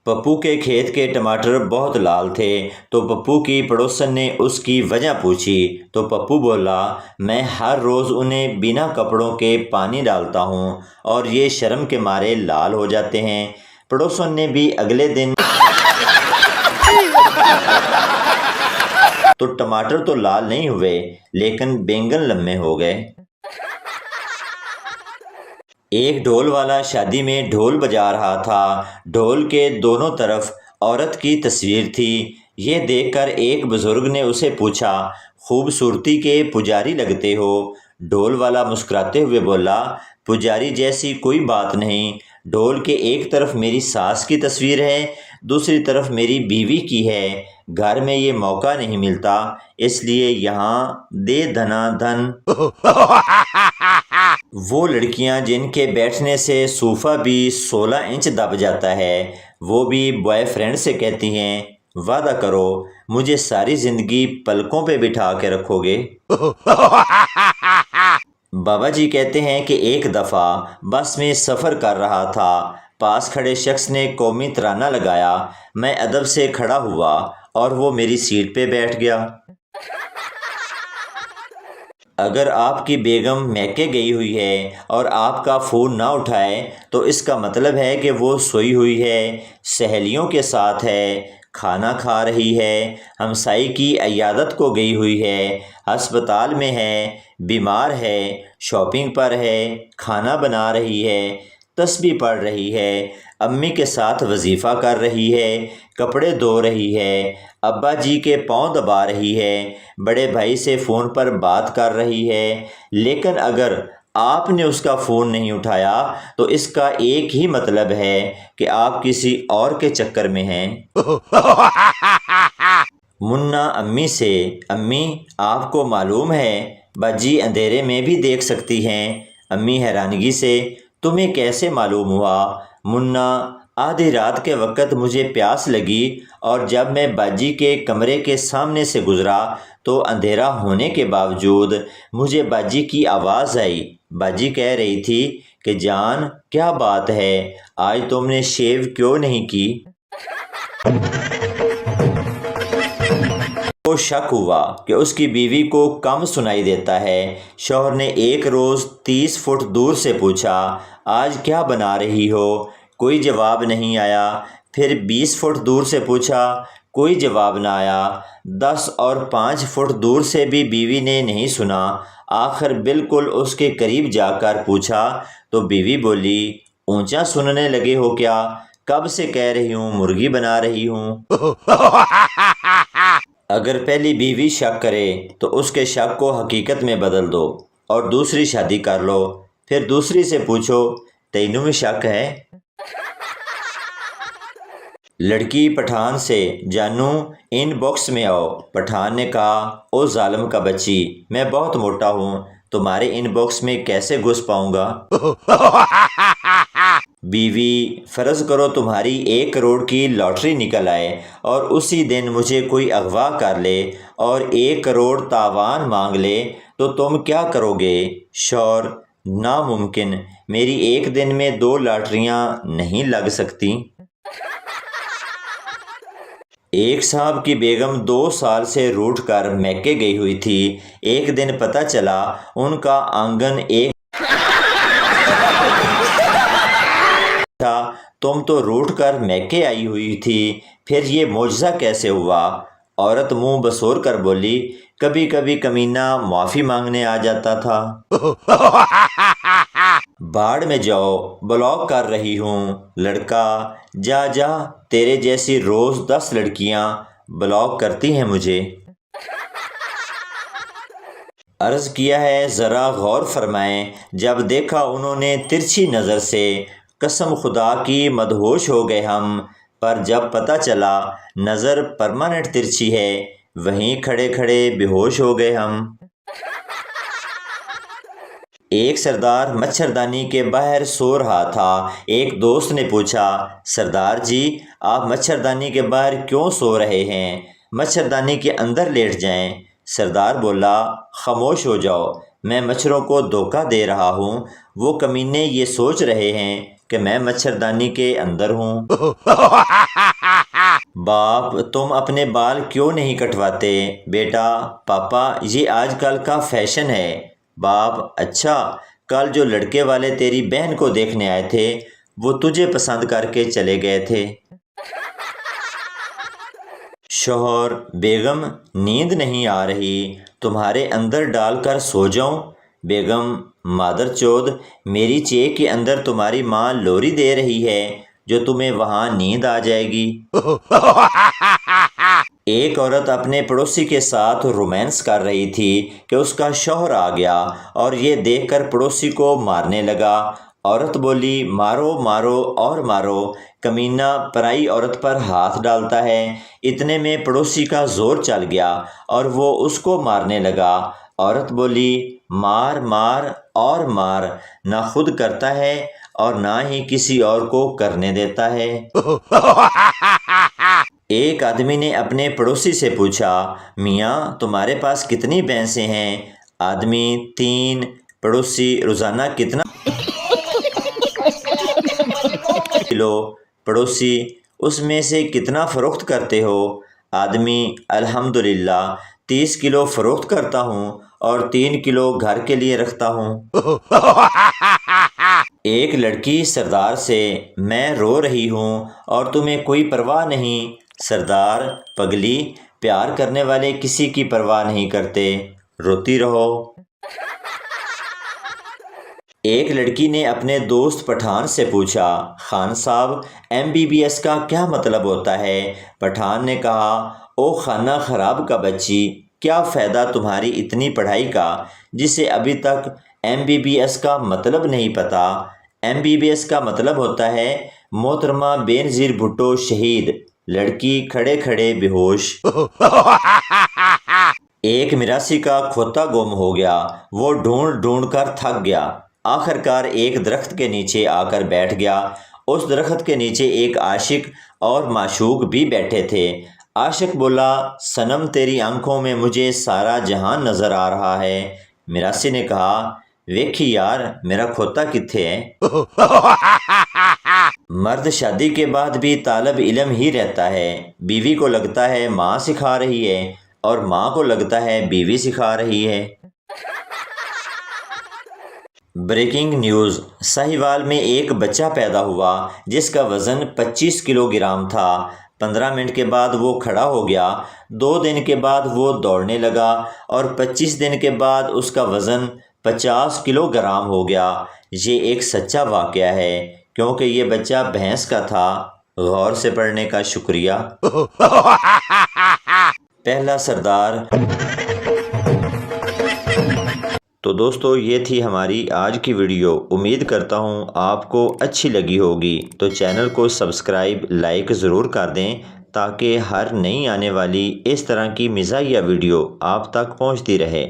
پپو کے کھیت کے ٹماٹر بہت لال تھے تو پپو کی پڑوسن نے اس کی وجہ پوچھی تو پپو بولا، میں ہر روز انہیں بنا کپڑوں کے پانی ڈالتا ہوں اور یہ شرم کے مارے لال ہو جاتے ہیں۔ پڑوسن نے بھی اگلے دن تو ٹماٹر تو لال نہیں ہوئے لیکن بینگن لمے ہو گئے۔ ایک ڈھول والا شادی میں ڈھول بجا رہا تھا۔ ڈھول کے دونوں طرف عورت کی تصویر تھی۔ یہ دیکھ کر ایک بزرگ نے اسے پوچھا، خوبصورتی کے پجاری لگتے ہو؟ ڈھول والا مسکراتے ہوئے بولا، پجاری جیسی کوئی بات نہیں۔ ڈھول کے ایک طرف میری ساس کی تصویر ہے، دوسری طرف میری بیوی کی ہے۔ گھر میں یہ موقع نہیں ملتا، اس لیے یہاں دے دھنا دھن۔ وہ لڑکیاں جن کے بیٹھنے سے صوفہ بھی 16 انچ دب جاتا ہے، وہ بھی بوائے فرینڈ سے کہتی ہیں، وعدہ کرو مجھے ساری زندگی پلکوں پہ بٹھا کے رکھو گے۔ بابا جی کہتے ہیں کہ ایک دفعہ بس میں سفر کر رہا تھا، پاس کھڑے شخص نے قومی ترانہ لگایا، میں ادب سے کھڑا ہوا اور وہ میری سیٹ پہ بیٹھ گیا۔ اگر آپ کی بیگم میکے گئی ہوئی ہے اور آپ کا فون نہ اٹھائے تو اس کا مطلب ہے کہ وہ سوئی ہوئی ہے، سہیلیوں کے ساتھ ہے، کھانا کھا رہی ہے، ہمسائی کی عیادت کو گئی ہوئی ہے، ہسپتال میں ہے، بیمار ہے، شاپنگ پر ہے، کھانا بنا رہی ہے، تسبیح پڑھ رہی ہے، امی کے ساتھ وظیفہ کر رہی ہے، کپڑے دھو رہی ہے، ابا جی کے پاؤں دبا رہی ہے، بڑے بھائی سے فون پر بات کر رہی ہے، لیکن اگر آپ نے اس کا فون نہیں اٹھایا تو اس کا ایک ہی مطلب ہے کہ آپ کسی اور کے چکر میں ہیں۔ منا امی سے، امی آپ کو معلوم ہے باجی اندھیرے میں بھی دیکھ سکتی ہیں؟ امی حیرانگی سے، تمہیں کیسے معلوم ہوا؟ منا، آدھی رات کے وقت مجھے پیاس لگی اور جب میں باجی کے کمرے کے سامنے سے گزرا تو اندھیرا ہونے کے باوجود مجھے باجی کی آواز آئی۔ باجی کہہ رہی تھی کہ جان کیا بات ہے، آج تم نے شیو کیوں نہیں کی؟ کو شک ہوا کہ اس کی بیوی کو کم سنائی دیتا ہے۔ شوہر نے ایک روز 30 فٹ دور سے پوچھا، آج کیا بنا رہی ہو؟ کوئی جواب نہیں آیا۔ پھر 20 فٹ دور سے پوچھا، کوئی جواب نہ آیا۔ 10 اور 5 فٹ دور سے بھی بیوی نے نہیں سنا۔ آخر بالکل اس کے قریب جا کر پوچھا تو بیوی بولی، اونچا سننے لگے ہو کیا؟ کب سے کہہ رہی ہوں مرغی بنا رہی ہوں۔ اگر پہلی بیوی شک کرے تو اس کے شک کو حقیقت میں بدل دو اور دوسری شادی کر لو۔ پھر دوسری سے پوچھو، تینوں میں شک ہے؟ لڑکی پٹھان سے، جانو ان باکس میں آؤ۔ پٹھان نے کہا، او ظالم کا بچی، میں بہت موٹا ہوں، تمہارے ان باکس میں کیسے گھس پاؤں گا؟ بیوی، فرض کرو تمہاری 1 کروڑ کی لاٹری نکل آئے اور اسی دن مجھے کوئی اغوا کر لے اور 1 کروڑ تاوان مانگ لے تو تم کیا کرو گے؟ شوہر، ناممکن، میری ایک دن میں 2 لاٹریاں نہیں لگ سکتی۔ ایک صاحب کی بیگم 2 سال سے روٹھ کر میکے گئی ہوئی تھی۔ ایک دن پتہ چلا ان کا آنگن ایک تھا، تم تو روٹھ کر میکے آئی ہوئی تھی، پھر یہ معجزہ کیسے ہوا؟ عورت منہ بسور کر بولی، کبھی کبھی کمینہ معافی مانگنے آ جاتا تھا۔ باڑ میں جاؤ، بلاک کر رہی ہوں۔ لڑکا، جا جا، تیرے جیسی روز 10 لڑکیاں بلاک کرتی ہیں مجھے۔ عرض کیا ہے ذرا غور فرمائیں، جب دیکھا انہوں نے ترچھی نظر سے، قسم خدا کی مدہوش ہو گئے ہم، پر جب پتہ چلا نظر پرماننٹ ترچھی ہے، وہیں کھڑے کھڑے بے ہوش ہو گئے ہم۔ ایک سردار مچھردانی کے باہر سو رہا تھا۔ ایک دوست نے پوچھا، سردار جی آپ مچھردانی کے باہر کیوں سو رہے ہیں؟ مچھردانی کے اندر لیٹ جائیں۔ سردار بولا، خاموش ہو جاؤ، میں مچھروں کو دھوکہ دے رہا ہوں، وہ کمینے یہ سوچ رہے ہیں کہ میں مچھردانی کے اندر ہوں۔ باپ تم اپنے بال کیوں نہیں کٹواتے؟ بیٹا پاپا یہ آج کل کا فیشن ہے۔ باپ اچھا، کل جو لڑکے والے تیری بہن کو دیکھنے آئے تھے وہ تجھے پسند کر کے چلے گئے تھے۔ شوہر بیگم نیند نہیں آ رہی، تمہارے اندر ڈال کر سو جاؤں؟ بیگم مادر چود میری چیک کے اندر تمہاری ماں لوری دے رہی ہے جو تمہیں وہاں نیند آ جائے گی۔ ایک عورت اپنے پڑوسی کے ساتھ رومانس کر رہی تھی کہ اس کا شوہر آ گیا اور یہ دیکھ کر پڑوسی کو مارنے لگا۔ عورت بولی مارو مارو اور مارو، کمینہ پرائی عورت پر ہاتھ ڈالتا ہے۔ اتنے میں پڑوسی کا زور چل گیا اور وہ اس کو مارنے لگا۔ عورت بولی مار مار اور مار، نہ خود کرتا ہے اور نہ ہی کسی اور کو کرنے دیتا ہے۔ ایک آدمی نے اپنے پڑوسی سے پوچھا میاں تمہارے پاس کتنی بھینسیں ہیں؟ آدمی 3۔ پڑوسی روزانہ کتنا کلو؟ پڑوسی اس میں سے کتنا فروخت کرتے ہو؟ آدمی الحمدللہ 30 کلو فروخت کرتا ہوں اور 3 کلو گھر کے لیے رکھتا ہوں۔ ایک لڑکی سردار سے میں رو رہی ہوں اور تمہیں کوئی پرواہ نہیں۔ سردار پگلی پیار کرنے والے کسی کی پرواہ نہیں کرتے، روتی رہو۔ ایک لڑکی نے اپنے دوست پٹھان سے پوچھا خان صاحب MBBS کا کیا مطلب ہوتا ہے؟ پٹھان نے کہا او خانہ خراب کا بچی، کیا فائدہ تمہاری اتنی پڑھائی کا جسے ابھی تک MBBS کا مطلب نہیں پتا؟ MBBS کا مطلب ہوتا ہے محترمہ بینظیر بھٹو شہید، لڑکی کھڑے کھڑے بے ہوش۔ ایک میراثی کا کھوتا گم ہو گیا، وہ ڈھونڈ ڈھونڈ کر تھک گیا، آخر کار ایک درخت کے نیچے آ کر بیٹھ گیا۔ اس درخت کے نیچے ایک عاشق اور معشوق بھی بیٹھے تھے۔ عاشق بولا صنم تیری آنکھوں میں مجھے سارا جہان نظر آ رہا ہے۔ میراثی نے کہا ویکھی یار میرا کھوتا کتھے ہے؟ مرد شادی کے بعد بھی طالب علم ہی رہتا ہے، بیوی کو لگتا ہے ماں سکھا رہی ہے اور ماں کو لگتا ہے بیوی سکھا رہی ہے۔ بریکنگ نیوز، ساہیوال میں ایک بچہ پیدا ہوا جس کا وزن 25 کلو گرام تھا۔ 15 منٹ کے بعد وہ کھڑا ہو گیا، 2 دن کے بعد وہ دوڑنے لگا اور 25 دن کے بعد اس کا وزن 50 کلو گرام ہو گیا۔ یہ ایک سچا واقعہ ہے کیونکہ یہ بچہ بھینس کا تھا۔ غور سے پڑھنے کا شکریہ۔ پہلا سردار۔ تو دوستو یہ تھی ہماری آج کی ویڈیو، امید کرتا ہوں آپ کو اچھی لگی ہوگی، تو چینل کو سبسکرائب لائک ضرور کر دیں تاکہ ہر نئی آنے والی اس طرح کی مزاحیہ ویڈیو آپ تک پہنچتی رہے۔